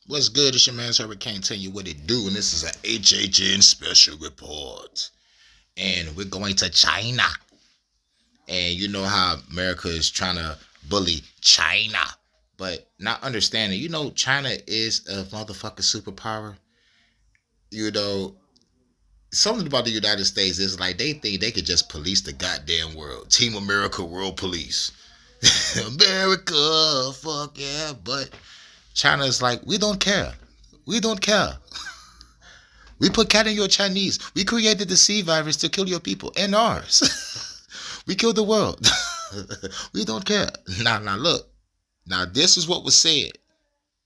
What's good? It's your man's Hurricane telling you what it do, and this is a HHN Special Report. And we're going to China. And you know how America is trying to bully China, but not understanding. China is a motherfucking superpower. You know, something about the United States is like they think they could just police the goddamn world. Team America, World Police. America, fuck yeah. But China's like, we don't care. We don't care. We put cat in your Chinese. We created the C virus to kill your people and ours. We killed the world. We don't care. Now, look. Now, this is what was said.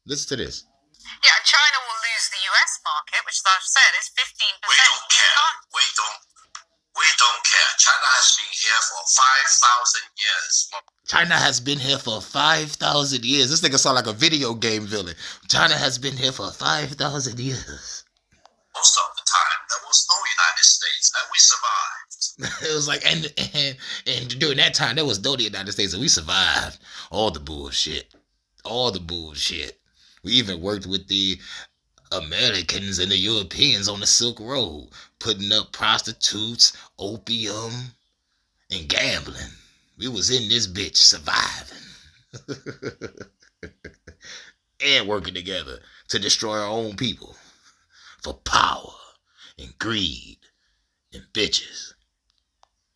Listen to this. Yeah, and China will lose the US market, which, as I've said, is 15%. We don't care. We don't care. China has been here for 5,000 years. China has been here for 5,000 years. This nigga sound like a video game villain. China has been here for 5,000 years. Most of the time, there was no United States, and we survived. It was like, and during that time, there was no the United States, and we survived all the bullshit. All the bullshit. We even worked with the Americans and the Europeans on the Silk Road, putting up prostitutes, opium, and gambling. We was in this bitch surviving. And working together to destroy our own people for power and greed and bitches.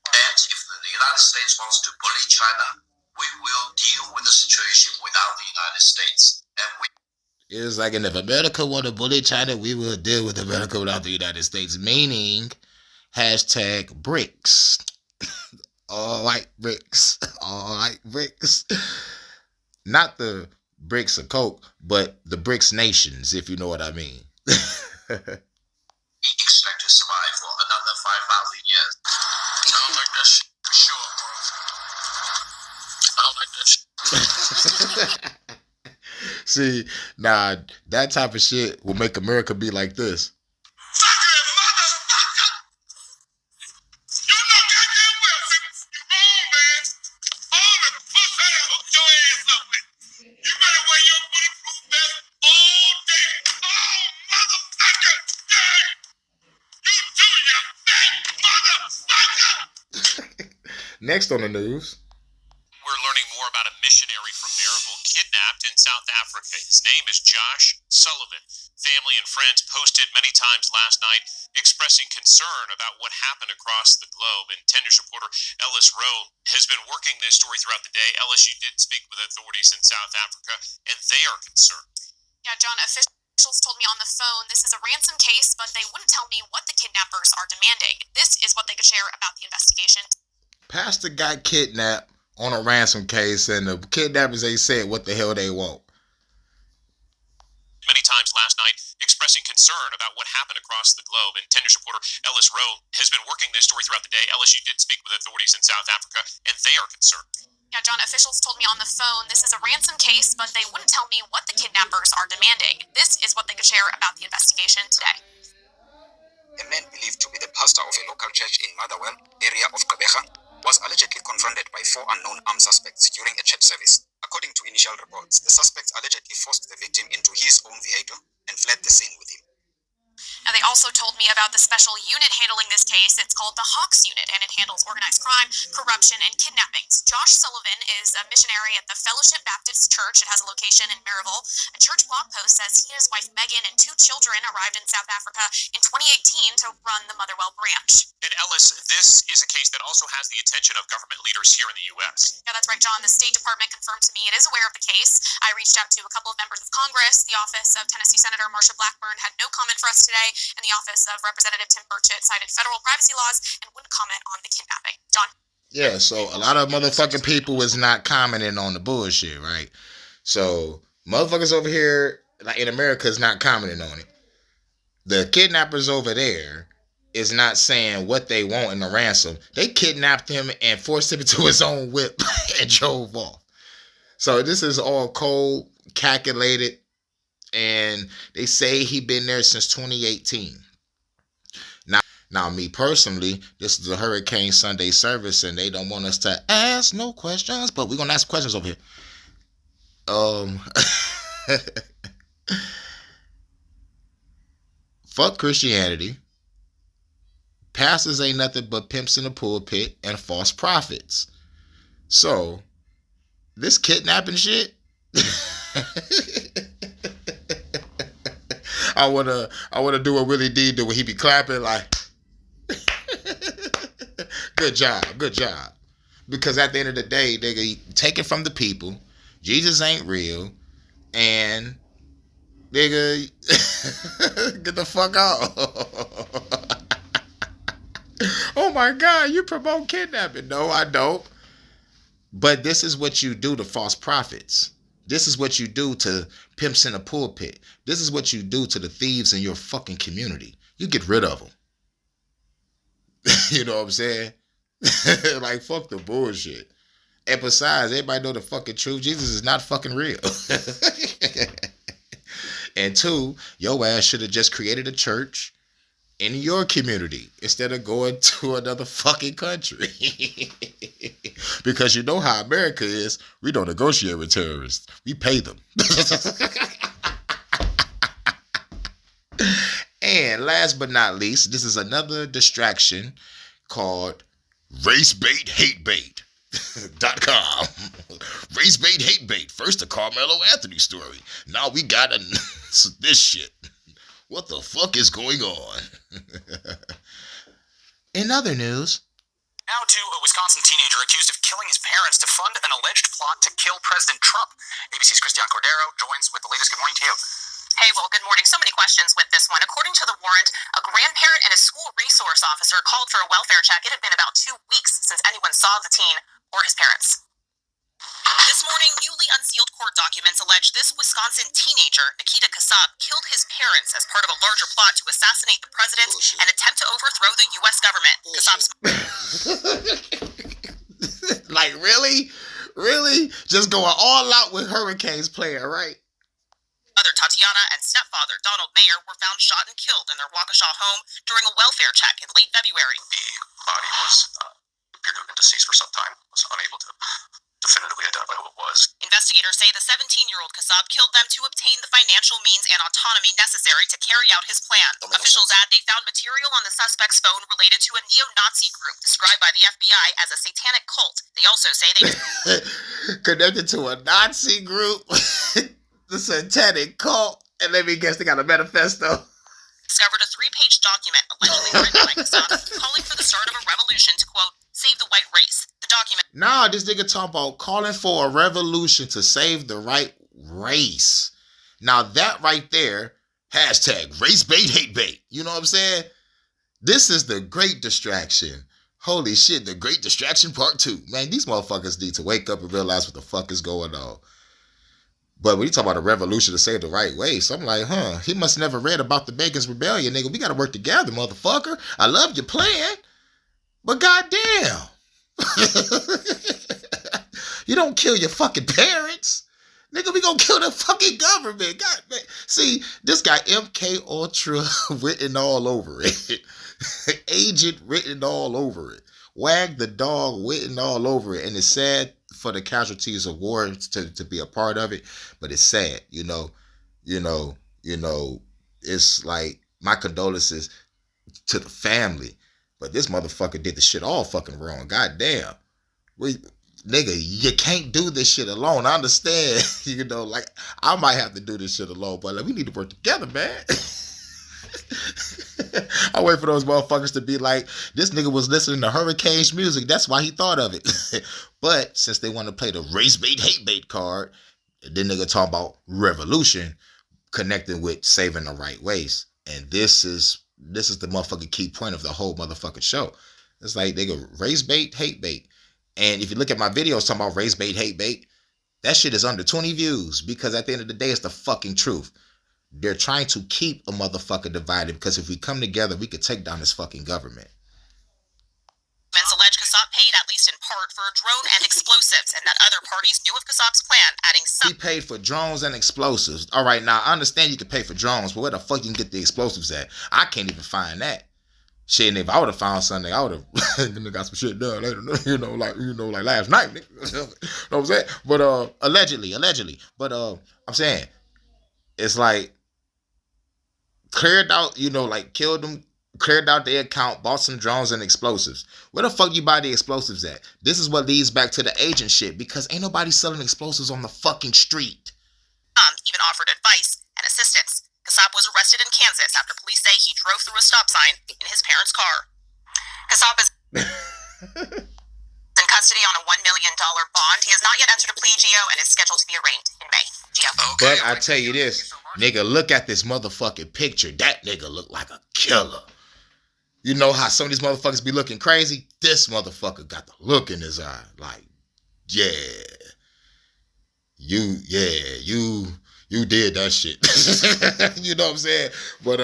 And if the United States wants to bully China, we will deal with the situation without the United States. It's like, and if America want to bully China, we will deal with America without the United States. Meaning, hashtag BRICS. All like BRICS. All like BRICS. Not the bricks of coke, but the BRICS nations, if you know what I mean. We expect to survive for another 5,000 years. I don't like that shit. Sure, bro. I don't like that shit. See, nah, that type of shit will make America be like this. Next on the news. We're learning more about a missionary from Maryville kidnapped in South Africa. His name is Josh Sullivan. Family and friends posted many times last night expressing concern about what happened across the globe. And 10 News reporter Ellis Rowe has been working this story throughout the day. Ellis, you did speak with authorities in South Africa, and they are concerned. Yeah, John, officials told me on the phone this is a ransom case, but they wouldn't tell me what the kidnappers are demanding. This is what they could share about the investigation. Pastor got kidnapped on a ransom case, and the kidnappers ain't said what the hell they want. Many times last night expressing concern about what happened across the globe. And 10 News reporter Ellis Rowe has been working this story throughout the day. Ellis, you did speak with authorities in South Africa, and they are concerned. Yeah, John, officials told me on the phone this is a ransom case, but they wouldn't tell me what the kidnappers are demanding. This is what they could share about the investigation today. A man believed to be the pastor of a local church in Motherwell, area of Gqeberha, was allegedly confronted by 4 unknown armed suspects during a church service. According to initial reports, the suspects allegedly forced the victim into his own vehicle and fled the scene with him. And they also told me about the special unit handling this case. It's called the Hawks Unit, and it handles organized crime, corruption, and kidnappings. Josh Sullivan is a missionary at the Fellowship Baptist Church. It has a location in Maryville. A church blog post says he and his wife Megan and 2 children arrived in South Africa in 2018 to run the Motherwell branch. And Ellis, this is a case that also has the attention of government leaders here in the U.S. Yeah, that's right, John. The State Department confirmed to me it is aware of the case. I reached out to a couple of members of Congress. The office of Tennessee Senator Marsha Blackburn had no comment for us today, and the office of Representative Tim Burchett cited federal privacy laws and wouldn't comment on the kidnapping. John? Yeah, so a lot of motherfucking people was not commenting on the bullshit, right? So motherfuckers over here, like in America, is not commenting on it. The kidnappers over there is not saying what they want in the ransom. They kidnapped him and forced him into his own whip and drove off. So this is all cold, calculated, and they say he been there since 2018. Now, me personally, this is a Hurricane Sunday service, and they don't want us to ask no questions, but we're gonna ask questions over here. Fuck Christianity. Pastors ain't nothing but pimps in the pulpit and false prophets. So, this kidnapping shit, I wanna do what Willie D do when he be clapping like, good job. Because at the end of the day, they take it from the people. Jesus ain't real, and nigga, get the fuck out. Oh my God, you promote kidnapping. No, I don't. But this is what you do to false prophets. This is what you do to pimps in the pulpit. This is what you do to the thieves in your fucking community. You get rid of them. You know what I'm saying? Like, fuck the bullshit. And besides, everybody know the fucking truth. Jesus is not fucking real. And two, your ass should have just created a church in your community instead of going to another fucking country. Because you know how America is. We don't negotiate with terrorists. We pay them. And last but not least, this is another distraction called RaceBaitHateBait.com. RaceBait Hate Bait. First the Carmelo Anthony story. Now we got this shit. What the fuck is going on? In other news. Now to a Wisconsin teenager accused of killing his parents to fund an alleged plot to kill President Trump. ABC's Christian Cordero joins with the latest. Good morning to you. Hey, well, good morning. So many questions with this one. According to the warrant, a grandparent and a school resource officer called for a welfare check. It had been about 2 weeks since anyone saw the teen or his parents. This morning, newly unsealed court documents allege this Wisconsin teenager, Nikita Kassab, killed his parents as part of a larger plot to assassinate the president and attempt to overthrow the U.S. government. Kassab's like, really? Really? Just going all out with Hurricanes player, right? mother, Tatiana, and stepfather, Donald Mayer, were found shot and killed in their Waukesha home during a welfare check in late February. The body was appeared to have been deceased for some time. Was unable to definitively identify who it was. Investigators say the 17-year-old Kassab killed them to obtain the financial means and autonomy necessary to carry out his plan. Officials add they found material on the suspect's phone related to a neo-Nazi group described by the FBI as a satanic cult. They also say they connected to a Nazi group, the satanic cult, and let me guess, they got a manifesto. Discovered a 3-page document allegedly written by Kassab calling for the start of a revolution to, quote, save the white race. The document... Nah, this nigga talking about calling for a revolution to save the right race. Now that right there, hashtag race bait, hate bait. You know what I'm saying? This is the great distraction. Holy shit, the great distraction part 2. Man, these motherfuckers need to wake up and realize what the fuck is going on. But when you talk about a revolution to save the right race, I'm like, he must never read about the Bacon's Rebellion, nigga. We gotta work together, motherfucker. I love your plan, but goddamn. You don't kill your fucking parents. Nigga, we gonna kill the fucking government. God, man. See, this guy MK Ultra written all over it. Agent written all over it. Wag the dog written all over it. And it's sad for the casualties of war to be a part of it, but it's sad, you know, it's like my condolences to the family, but this motherfucker did the shit all fucking wrong. Goddamn. Nigga, you can't do this shit alone. I understand, like I might have to do this shit alone, but like, we need to work together, man. I wait for those motherfuckers to be like, this nigga was listening to Hurricanes music. That's why he thought of it. But since they want to play the race bait, hate bait card, then nigga talk about revolution connecting with saving the right ways. And this is the motherfucking key point of the whole motherfucking show. It's like, nigga, race bait, hate bait. And if you look at my videos talking about race bait, hate bait, that shit is under 20 views because at the end of the day, it's the fucking truth. They're trying to keep a motherfucker divided because if we come together, we could take down this fucking government. Allege Kassab paid, at least in part, for a drone and explosives, and that other parties knew of Kassab's plan, adding some... He paid for drones and explosives. All right, now, I understand you can pay for drones, but where the fuck you can get the explosives at? I can't even find that. Shit, and if I would have found something, I would have got some shit done later, like last night. You know what I'm saying? But allegedly. But I'm saying, it's like, cleared out, like killed them, cleared out their account, bought some drones and explosives. Where the fuck you buy the explosives at? This is what leads back to the agent shit, because ain't nobody selling explosives on the fucking street. Even offered advice and assistance. Kassab was arrested in Kansas after police say he drove through a stop sign in his parents' car. Kassab is in custody on a $1 million bond. He has not yet entered a plea, Gio, and is scheduled to be arraigned in May. Gio. But I tell you this, nigga, look at this motherfucking picture. That nigga look like a killer. You know how some of these motherfuckers be looking crazy? This motherfucker got the look in his eye. Like, yeah. You did that shit. You know what I'm saying? But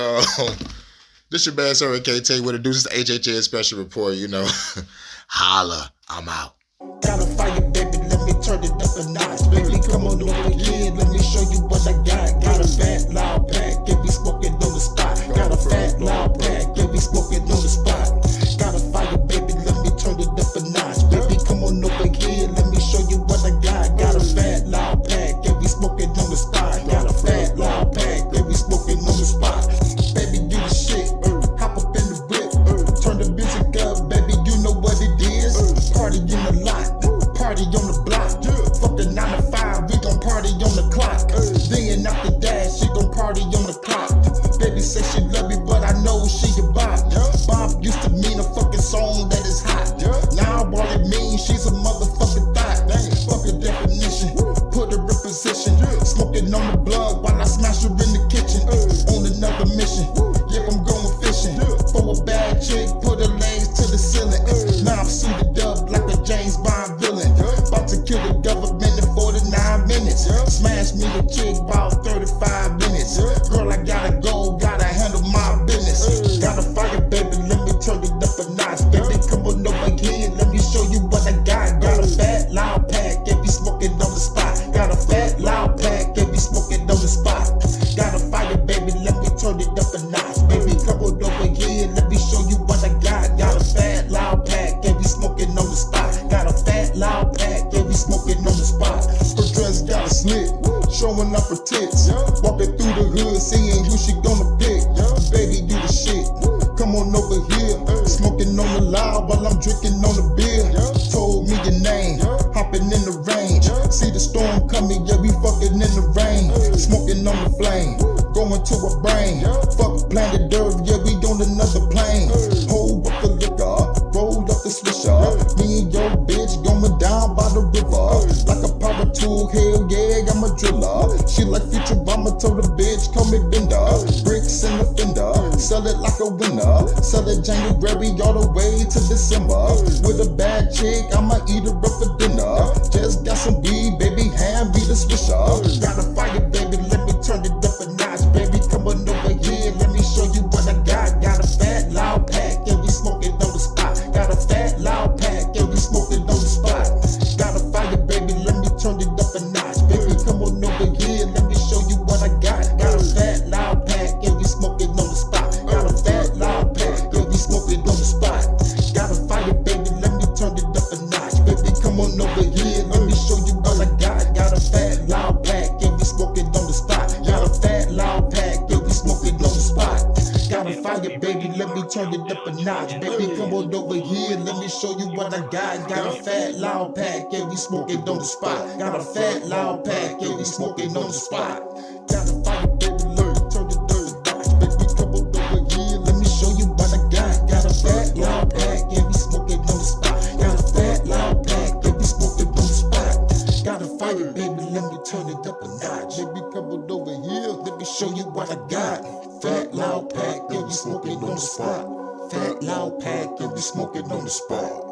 this your man, Sir KT, what it do. This is the HHN Special Report, Holla, I'm out. Got a fire, baby, let me turn it up a notch. Baby, come on over here, let me show you what I got. Got a fat, loud pack, get me smoking on the spot. Got a fat, loud pack, get me smoking on the spot. Got a fire, baby, let me turn it up a notch. Baby, come on over here, let me show you what I got. Got a fat, loud pack, get me smoking on the spot. Got a fat, loud pack, get me smoking on the spot. Baby, do the shit, hop up in the whip, turn the music up, baby, you know what it is. Party in the lot, party on the block. Fuck the 9 to 5, we gon' party on the clock. Then after that, she gon' party on the clock. Baby say she love me, but I know she a bop. Bob used to mean a fucking song that is hot. Now all it means, she's a motherfucking thought. Fuck a definition, put her in position. Smoking on the blood while I smash her in the kitchen. On another mission, yeah, I'm going fishing. For a bad chick, put her legs to the ceiling. Now I'm suited up like a James Bond villain. About to kill the government in 49 minutes. Smash me the chick about 35 minutes. Girl, I gotta go, gotta handle my business. Got a fire, baby, let me turn it up a notch. Baby, come on over here, let me show you what I got. Got a fat, loud pack, get me smoking on the spot. Got a fat, loud pack, get me smoking on the spot. Got a fire, baby, let me turn it up a notch. Baby, come on over here, let me show you what I got. Got a fat, loud pack, get me smoking on the spot. Got a fat, loud pack, get me smoking on the spot. Her dress got a slit, showing off her tits. Walking through the hood, seeing who she gonna pick. Baby, do the shit, come on over here. Smoking on the loud while I'm drinking on the beer. Told me your name, hopping in the range. See the storm coming, yeah, we fucking in the rain. Smoking on the flame, going to a brain. Fuck planet Earth, yeah, we on another plane. Hold up the liquor, roll up the swisher. Me and your bitch going down by the river. Like a power tool, hell yeah, I'm a driller. She like Futurama, told the bitch, call me Bender. Bricks in the fender, sell it like a winner. Sell it January all the way to December. With a bad chick, I'ma eat her up for dinner. Just got some weed, baby, hand me the swisher. Got a fire, baby, let me turn it up a notch. Baby, come on over here, let me show you what I got. Got a fat, loud pack, and we smoking on the spot. Got a fat, loud pack, and we smoking on the spot. Got a fire, baby, let me turn it up a notch. Baby, come on over here, let me show you what I got. Got a fat, loud pack, and we smoking on the spot. Got a fat, loud pack, and we smoking on the spot. Got a fire, baby, let me turn it up a notch. Baby, come on over here, let me show you what I got. Got a fat, loud pack, and we smoking on the spot. Got a fat, loud pack, and we smoking on the spot. Got a fire, baby, let me turn it up a notch. Baby, come on over here, let me show you what I got. Got a fat, loud pack, and we smoking on the spot. Got a fat, loud pack, and we smoking on the spot. Got a fire, baby, let me turn it up a notch. Baby, come on over here, let me show you what I got. Got a fat, loud pack, and we smoking on the spot. Got a fat, loud pack, and we smoking on the spot. Got a fire, baby, let me turn it up a notch. Baby, come on over here, let me show you what I got. Fat, loud pack, and we smoking on the spot. Fat, loud pack, and we smoking on the spot.